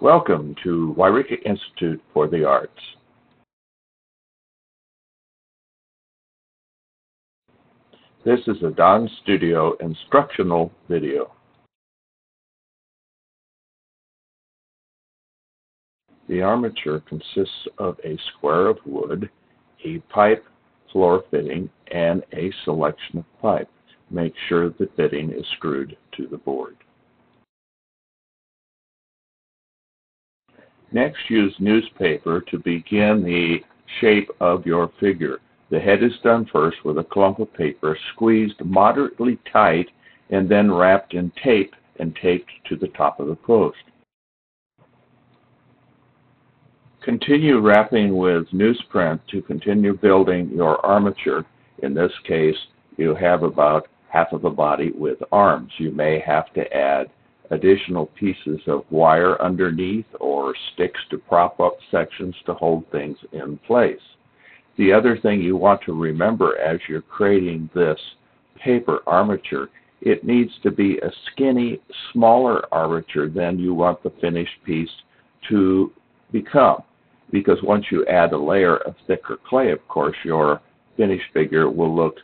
Welcome to Wairika Institute for the Arts. This is a Don Studio instructional video. The armature consists of a square of wood, a pipe floor fitting, and a selection of pipe. Make sure the fitting is screwed to the board. Next, use newspaper to begin the shape of your figure. The head is done first with a clump of paper squeezed moderately tight and then wrapped in tape and taped to the top of the post. Continue wrapping with newsprint to continue building your armature. In this case, you have about half of a body with arms. You may have to add additional pieces of wire underneath or sticks to prop up sections to hold things in place. The other thing you want to remember as you're creating this paper armature, it needs to be a skinny, smaller armature than you want the finished piece to become. Because once you add a layer of thicker clay, of course, your finished figure will look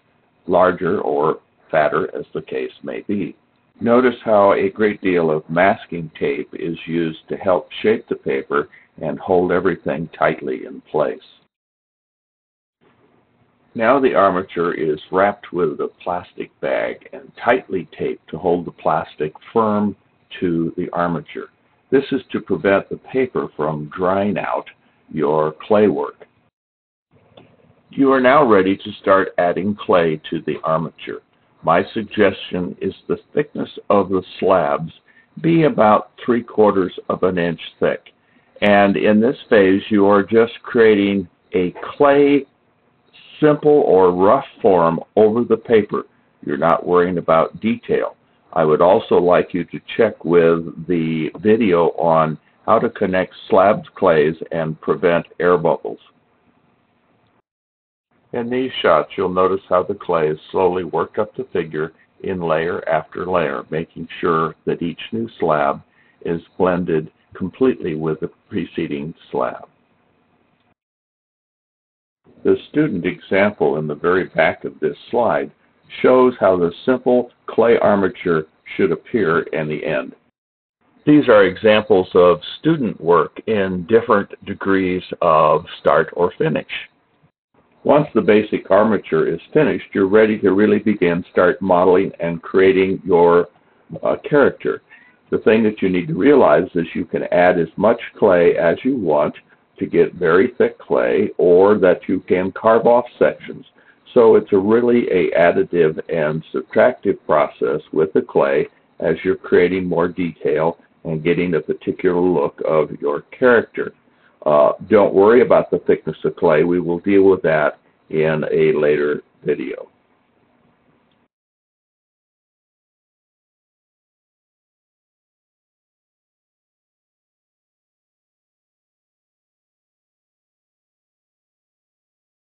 larger or fatter, as the case may be. Notice how a great deal of masking tape is used to help shape the paper and hold everything tightly in place. Now the armature is wrapped with a plastic bag and tightly taped to hold the plastic firm to the armature. This is to prevent the paper from drying out your clay work. You are now ready to start adding clay to the armature. My suggestion is the thickness of the slabs be about 3/4 of an inch thick. And in this phase, you are just creating a clay simple or rough form over the paper. You're not worrying about detail. I would also like you to check with the video on how to connect slabbed clays and prevent air bubbles. In these shots, you'll notice how the clay is slowly worked up the figure in layer after layer, making sure that each new slab is blended completely with the preceding slab. The student example in the very back of this slide shows how the simple clay armature should appear in the end. These are examples of student work in different degrees of start or finish. Once the basic armature is finished, you're ready to really start modeling and creating your character. The thing that you need to realize is you can add as much clay as you want to get very thick clay, or that you can carve off sections. So it's really an additive and subtractive process with the clay as you're creating more detail and getting a particular look of your character. Don't worry about the thickness of clay. We will deal with that in a later video.